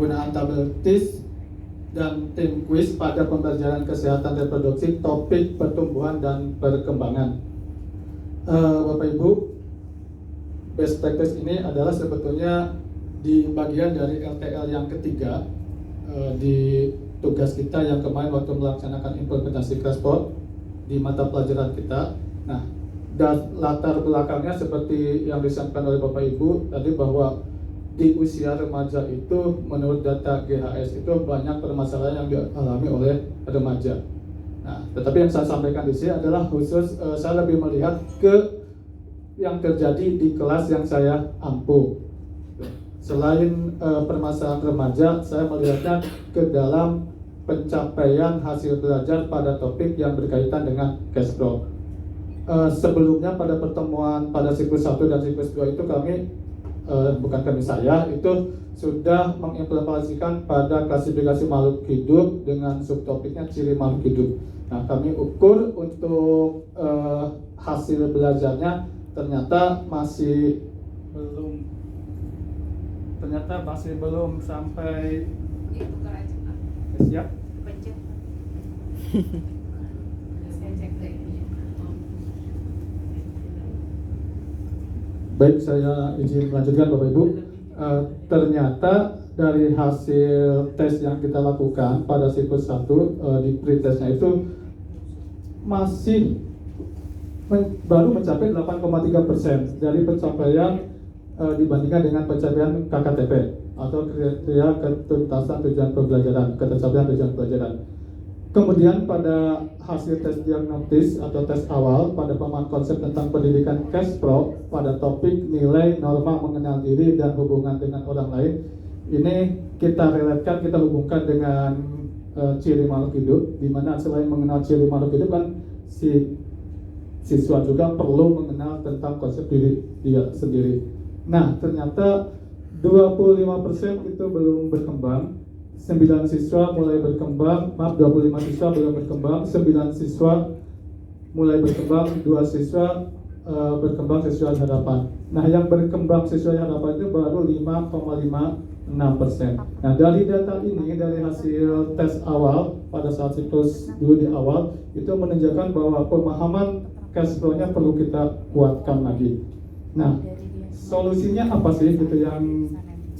penggunaan tabel TIS dan tim kuis pada pembelajaran kesehatan reproduksi topik pertumbuhan dan perkembangan. Bapak Ibu, best practice ini adalah sebetulnya di bagian dari LTL yang ketiga di tugas kita yang kemarin waktu melaksanakan implementasi Crashboard di mata pelajaran kita. Nah, dan latar belakangnya seperti yang disampaikan oleh Bapak Ibu tadi, bahwa di usia remaja itu menurut data GHS itu banyak permasalahan yang dialami oleh remaja. Nah, tetapi yang saya sampaikan di sini adalah khusus saya lebih melihat ke yang terjadi di kelas yang saya ampu. Selain permasalahan remaja, saya melihatnya ke dalam pencapaian hasil belajar pada topik yang berkaitan dengan cash flow. Sebelumnya pada pertemuan pada siklus 1 dan siklus 2 itu saya itu sudah mengimplementasikan pada klasifikasi makhluk hidup dengan subtopiknya ciri makhluk hidup. Nah, kami ukur untuk hasil belajarnya ternyata masih belum sampai siap. Baik, saya izin melanjutkan Bapak Ibu. Ternyata dari hasil tes yang kita lakukan pada siklus 1 di pretestnya itu masih baru mencapai 8,3% dari pencapaian dibandingkan dengan pencapaian KKTP atau kriteria ketuntasan tujuan pembelajaran, ketercapaian tujuan pelajaran. Kemudian pada hasil tes diagnostis atau tes awal pada pemahaman konsep tentang pendidikan cash flow pada topik nilai, norma, mengenal diri dan hubungan dengan orang lain, ini kita relatkan, kita hubungkan dengan ciri makhluk hidup, di mana selain mengenal ciri makhluk hidup kan si siswa juga perlu mengenal tentang konsep diri dia sendiri. Nah, ternyata 25% itu belum berkembang. 9 siswa mulai berkembang, 25 siswa belum berkembang, 9 siswa mulai berkembang, 2 siswa berkembang sesuai harapan. Nah, yang berkembang sesuai harapan itu baru 5,56%. Nah, dari data ini, dari hasil tes awal pada saat siklus dulu di awal, itu menunjukkan bahwa pemahaman cash flow-nya perlu kita kuatkan lagi. Nah, solusinya apa sih gitu yang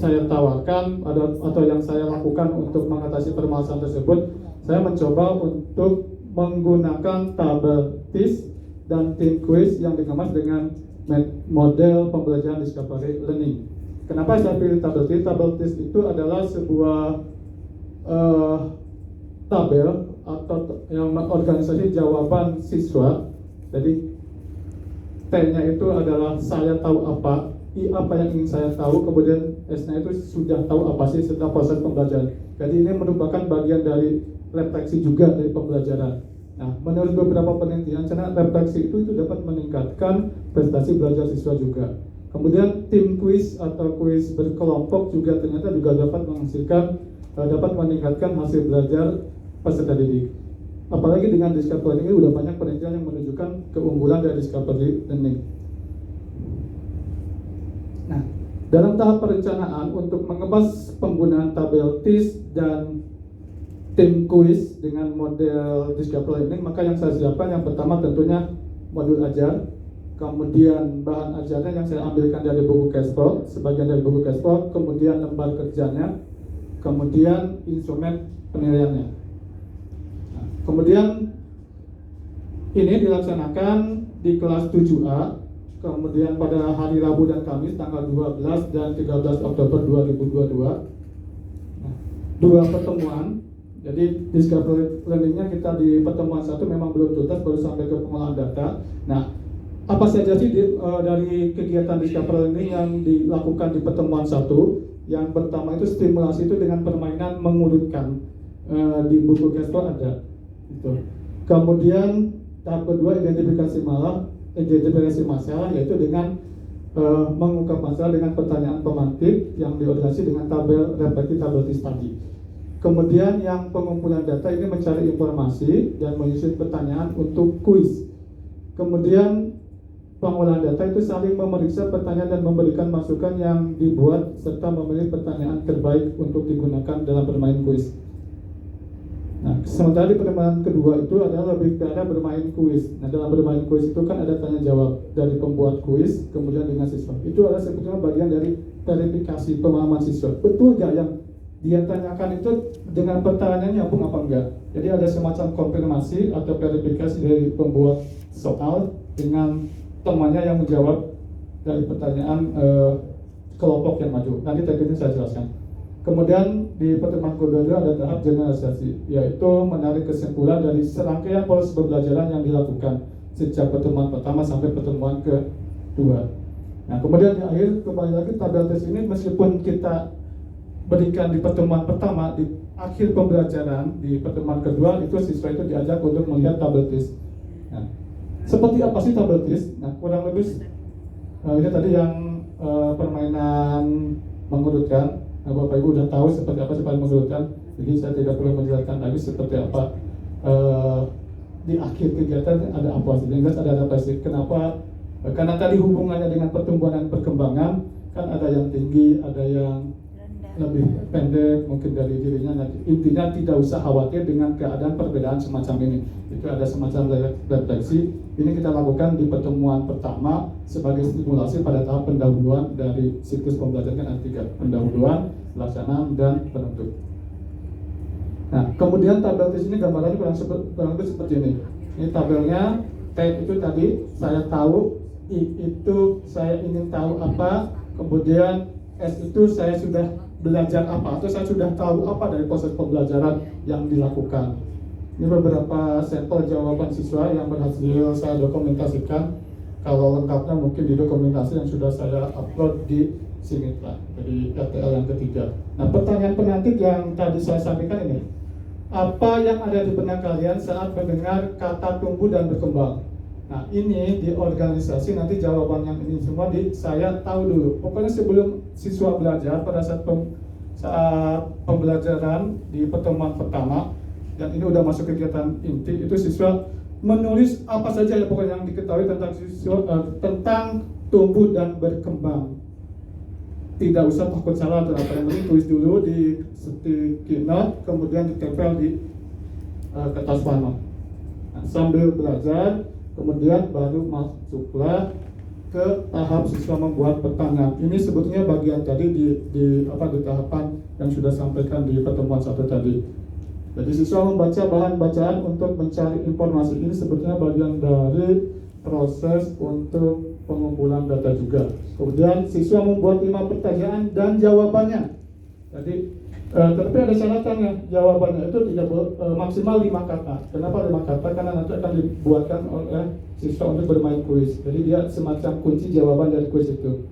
saya tawarkan atau yang saya lakukan untuk mengatasi permasalahan tersebut? Saya mencoba untuk menggunakan tabel TIS dan tim quiz yang dikemas dengan model pembelajaran discovery learning. Kenapa saya pilih tabel TIS? Tabel TIS itu adalah sebuah tabel atau yang mengorganisasi jawaban siswa. Jadi T-nya itu adalah saya tahu apa, I apa yang ingin saya tahu, kemudian S-nya itu sudah tahu apa sih setelah proses pembelajaran. Jadi ini merupakan bagian dari refleksi juga dari pembelajaran. Nah, menurut beberapa penelitian, karena refleksi itu dapat meningkatkan prestasi belajar siswa juga. Kemudian tim quiz atau quiz berkelompok juga ternyata juga dapat meningkatkan hasil belajar peserta didik. Apalagi dengan discovery learning, udah banyak penelitian yang menunjukkan keunggulan dari discovery learning. Nah, dalam tahap perencanaan untuk mengemas penggunaan tabel TIS dan tim quiz dengan model discovery learning, maka yang saya siapkan yang pertama tentunya modul ajar, kemudian bahan ajarnya yang saya ambilkan dari buku Cashflow, sebagian dari buku Cashflow, kemudian lembar kerjanya, kemudian instrumen penilaiannya. Nah, kemudian ini dilaksanakan di kelas 7A, kemudian pada hari Rabu dan Kamis tanggal 12 dan 13 Oktober 2022. Nah, 2 pertemuan. Jadi discovery learning-nya kita di pertemuan 1 memang belum tuntas, baru sampai ke pengolahan data. Nah, apa saja sih dari kegiatan discovery learning yang dilakukan di pertemuan 1? Yang pertama itu stimulasi itu dengan permainan mengurutkan, di buku Cashflow ada. Gitu. Kemudian tahap kedua identifikasi masalah, yaitu dengan mengungkap masalah dengan pertanyaan pemantik yang diorganisasi dengan tabel refleksi tabel TIS tadi. Kemudian yang pengumpulan data ini mencari informasi dan menyusun pertanyaan untuk kuis. Kemudian pengolahan data itu saling memeriksa pertanyaan dan memberikan masukan yang dibuat serta memilih pertanyaan terbaik untuk digunakan dalam bermain kuis. Nah, sementara di pertemuan kedua itu adalah lebih ke arah bermain kuis. Nah, dalam bermain kuis itu kan ada tanya jawab dari pembuat kuis, kemudian dengan siswa. Itu adalah sebetulnya bagian dari verifikasi pemahaman siswa. Betul gak yang dia tanyakan itu dengan pertanyaannya nyambung apa enggak? Jadi ada semacam konfirmasi atau verifikasi dari pembuat soal dengan temannya yang menjawab dari pertanyaan kelompok yang maju. Nanti teknisnya saya jelaskan. Kemudian di pertemuan kedua ada tahap generalisasi, yaitu menarik kesimpulan dari serangkaian proses pembelajaran yang dilakukan sejak pertemuan pertama sampai pertemuan kedua. Nah, kemudian di akhir kembali lagi tabel tes ini meskipun kita berikan di pertemuan pertama, di akhir pembelajaran di pertemuan kedua itu siswa itu diajak untuk melihat tabel tes. Nah, seperti apa sih tabel tes? Nah, kurang lebih ini tadi yang permainan mengurutkan. Nah, Bapak Ibu udah tahu seperti apa supaya mengurutkan, jadi saya tidak perlu menjelaskan lagi seperti apa di akhir kegiatan ada apa sih. Yang jelas ada adaptasi. Kenapa? Karena tadi hubungannya dengan pertumbuhan dan perkembangan kan ada yang tinggi, ada yang lebih pendek mungkin dari dirinya. Nah, intinya tidak usah khawatir dengan keadaan perbedaan semacam ini. Itu ada semacam refleksi. Ini kita lakukan di pertemuan pertama sebagai stimulasi pada tahap pendahuluan dari siklus pembelajaran kan ada 3: pendahuluan, pelaksanaan, dan penentu. Nah, kemudian tabel tes ini gambarannya kurang lebih seperti ini. Ini tabelnya. T itu tadi saya tahu, I itu saya ingin tahu apa, kemudian S itu saya sudah belajar apa atau saya sudah tahu apa dari proses pembelajaran yang dilakukan. Ini beberapa sampel jawaban siswa yang berhasil saya dokumentasikan. Kalau lengkapnya mungkin di dokumentasi yang sudah saya upload di sini lah, jadi RTL yang ketiga. Nah, pertanyaan penantik yang tadi saya sampaikan ini, apa yang ada di benak kalian saat mendengar kata tumbuh dan berkembang? Nah, ini di organisasi nanti jawaban yang ini semua saya tahu dulu. Pokoknya sebelum siswa belajar pada saat pembelajaran di pertemuan pertama, dan ini udah masuk kegiatan inti, itu siswa menulis apa saja ya pokoknya yang diketahui tentang siswa tentang tumbuh dan berkembang. Tidak usah takut salah atau apa, yang penting tulis dulu di sticky note, kemudian ditempel di kertas warna. Nah, sambil belajar, kemudian baru masuklah ke tahap siswa membuat pertanyaan. Ini sebetulnya bagian tadi di tahapan yang sudah sampaikan di pertemuan satu tadi. Jadi siswa membaca bahan bacaan untuk mencari informasi. Ini sebetulnya bagian dari proses untuk pengumpulan data juga. Kemudian siswa membuat 5 pertanyaan dan jawabannya. Jadi tetapi ada syaratannya, jawabannya itu tidak maksimal 5 kata. Kenapa 5 kata? Karena nanti akan dibuatkan oleh siswa untuk bermain kuis. Jadi dia semacam kunci jawaban dari kuis itu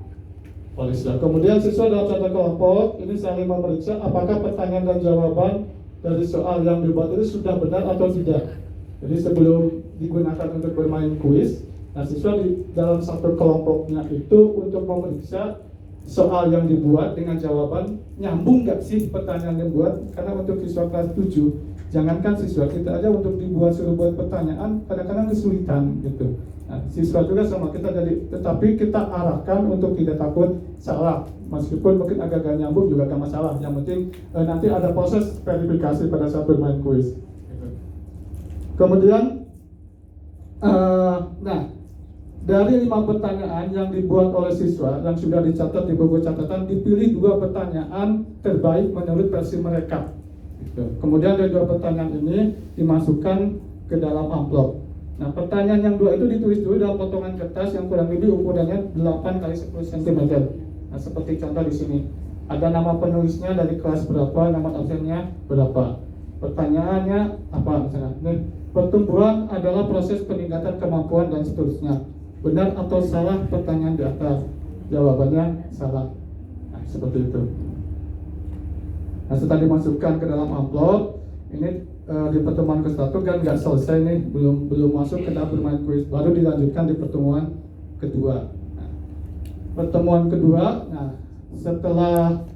oleh siswa. Kemudian siswa dalam satu kelompok ini saling memeriksa apakah pertanyaan dan jawaban dari soal yang dibuat itu sudah benar atau tidak. Jadi sebelum digunakan untuk bermain kuis, nah siswa di dalam satu kelompoknya itu untuk memeriksa soal yang dibuat dengan jawaban nyambung nggak sih pertanyaan yang dibuat. Karena untuk siswa kelas 7, jangankan siswa kita aja untuk suruh buat pertanyaan kadang-kadang kesulitan gitu. Nah, siswa juga sama kita, jadi tetapi kita arahkan untuk tidak takut salah, meskipun mungkin agak gak nyambung juga gak masalah. Yang penting nanti ada proses verifikasi pada saat bermain kuis gitu. Kemudian nah, dari 5 pertanyaan yang dibuat oleh siswa yang sudah dicatat di buku catatan, dipilih 2 pertanyaan terbaik menurut versi mereka gitu. Kemudian dari 2 pertanyaan ini dimasukkan ke dalam amplop. Nah, pertanyaan yang 2 itu ditulis dulu dalam potongan kertas yang kurang lebih ukurannya 8 x 10 cm. Nah, seperti contoh di sini. Ada nama penulisnya dari kelas berapa, nama absennya berapa. Pertanyaannya apa misalnya? Nih, pertumbuhan adalah proses peningkatan kemampuan dan seterusnya. Benar atau salah pertanyaan di atas? Jawabannya salah. Nah, seperti itu. Nah, setelah dimasukkan ke dalam amplop, ini di pertemuan ke-1 kan nggak selesai nih, belum masuk ke tahap bermain kuis, baru dilanjutkan di pertemuan kedua. Nah, pertemuan kedua, nah setelah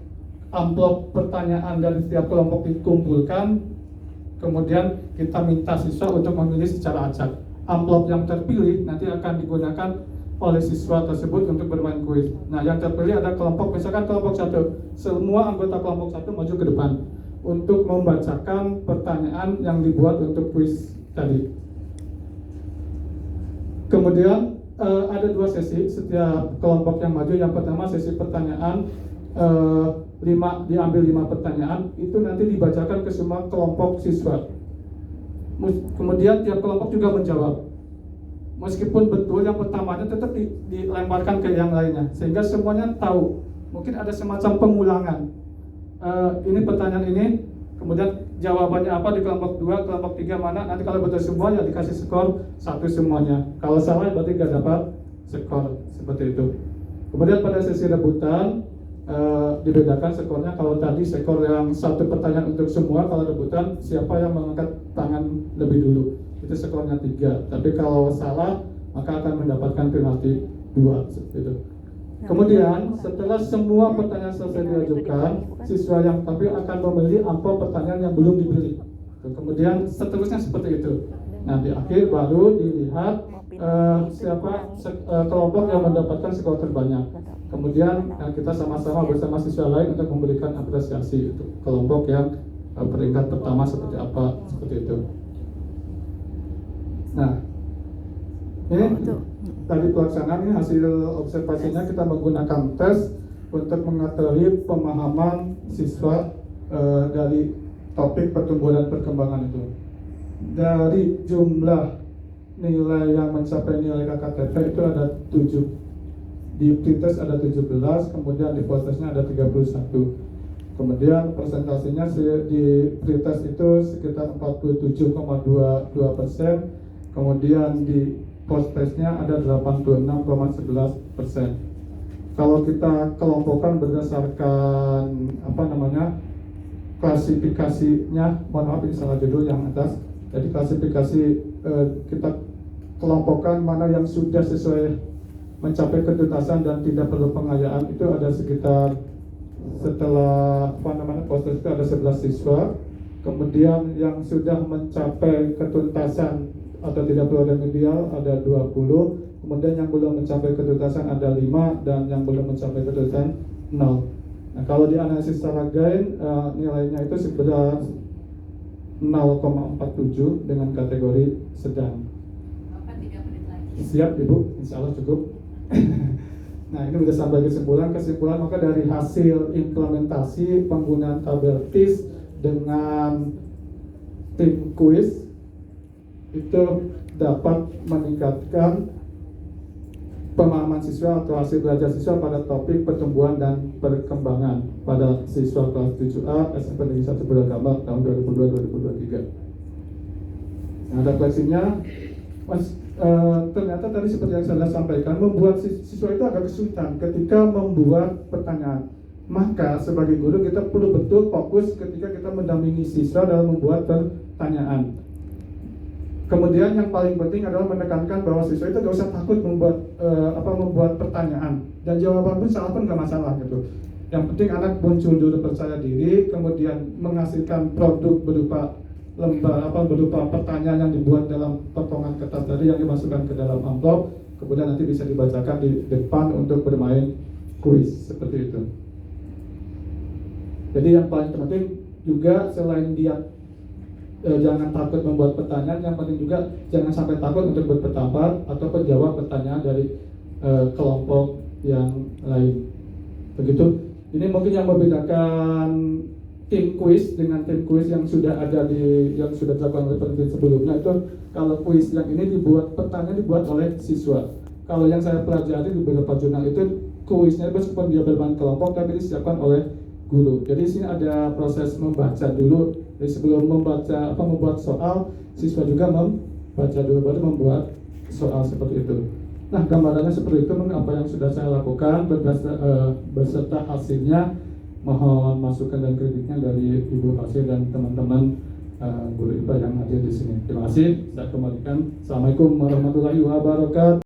amplop pertanyaan dari setiap kelompok dikumpulkan, kemudian kita minta siswa untuk memilih secara acak. Amplop yang terpilih nanti akan digunakan oleh siswa tersebut untuk bermain kuis. Nah, yang terpilih ada kelompok, misalkan kelompok 1, semua anggota kelompok 1 maju ke depan untuk membacakan pertanyaan yang dibuat untuk kuis tadi. Kemudian ada 2 sesi setiap kelompok yang maju. Yang pertama sesi pertanyaan, diambil 5 pertanyaan, itu nanti dibacakan ke semua kelompok siswa. Kemudian tiap kelompok juga menjawab. Meskipun betul yang pertamanya tetap dilemparkan ke yang lainnya, sehingga semuanya tahu. Mungkin ada semacam pengulangan. Ini pertanyaan ini, kemudian jawabannya apa di kelompok 2, kelompok 3 mana. Nanti kalau betul semua ya dikasih skor 1 semuanya. Kalau salah berarti gak dapat skor, seperti itu. Kemudian pada sesi rebutan dibedakan skornya. Kalau tadi skor yang 1 pertanyaan untuk semua, kalau rebutan siapa yang mengangkat tangan lebih dulu, itu skornya 3. Tapi kalau salah maka akan mendapatkan penalti 2, seperti itu. Kemudian setelah semua pertanyaan selesai diajukan, siswa yang tampil akan memilih amplop pertanyaan yang belum dipilih. Kemudian seterusnya seperti itu. Nah, di akhir baru dilihat siapa kelompok yang mendapatkan skor terbanyak. Kemudian kita sama-sama bersama siswa lain untuk memberikan apresiasi untuk kelompok yang peringkat pertama seperti apa, seperti itu. Nah, ini tadi pelaksanaan, ini hasil observasinya. Kita menggunakan tes untuk mengetahui pemahaman siswa dari topik pertumbuhan dan perkembangan itu. Dari jumlah nilai yang mencapai nilai KKTP itu ada 7. Di pretest ada 17, kemudian di post-testnya ada 31. Kemudian presentasinya di pretest itu sekitar 47,22%. Kemudian di post-testnya ada 86,11%. Kalau kita kelompokkan berdasarkan klasifikasinya, mohon maaf ini salah judul yang atas. Jadi klasifikasi kita kelompokkan mana yang sudah sesuai mencapai ketuntasan dan tidak perlu pengayaan, itu ada sekitar, setelah post-test itu ada 11 siswa. Kemudian yang sudah mencapai ketuntasan atau tidak perlu remedial ada 20. Kemudian yang belum mencapai ketuntasan ada 5, dan yang belum mencapai ketuntasan 0. Nah, kalau dianalisis secara gain, nilainya itu sekitar 0,47 dengan kategori sedang. Bapak 3 menit lagi. Siap Ibu, insya Allah cukup. Nah, ini sudah sampai kesimpulan maka dari hasil implementasi penggunaan tabel TIS dengan tim kuis itu dapat meningkatkan pemahaman siswa atau hasil belajar siswa pada topik pertumbuhan dan perkembangan pada siswa kelas 7A SMP Negeri 1 Bulagama tahun 2002-2023. Nah, refleksinya, ternyata tadi seperti yang saya sampaikan, membuat siswa itu agak kesulitan ketika membuat pertanyaan. Maka sebagai guru kita perlu betul fokus ketika kita mendampingi siswa dalam membuat pertanyaan. Kemudian yang paling penting adalah menekankan bahwa siswa itu gak usah takut membuat pertanyaan, dan jawaban pun salah pun gak masalah gitu. Yang penting anak muncul dulu percaya diri, kemudian menghasilkan produk berupa berupa pertanyaan yang dibuat dalam potongan kertas tadi yang dimasukkan ke dalam amplop, kemudian nanti bisa dibacakan di depan untuk bermain kuis, seperti itu. Jadi yang paling penting juga selain dia jangan takut membuat pertanyaan, yang penting juga jangan sampai takut untuk berpendapat atau menjawab pertanyaan dari kelompok yang lain. Begitu. Ini mungkin yang membedakan tim kuis dengan tim kuis yang sudah ada yang sudah dilakukan oleh peneliti sebelumnya. Itu kalau kuis yang ini pertanyaan dibuat oleh siswa. Kalau yang saya pelajari di beberapa jurnal itu kuisnya meskipun dia bermain kelompok tapi disiapkan oleh guru. Jadi sini ada proses membaca dulu. Jadi sebelum membuat soal, siswa juga membaca dulu baru membuat soal, seperti itu. Nah, gambarannya seperti itu apa yang sudah saya lakukan beserta hasilnya. Mohon masukan dan kritiknya dari Ibu Hasil dan teman-teman guru IPA yang hadir di sini. Terima kasih. Saya kembalikan. Assalamualaikum warahmatullahi wabarakatuh.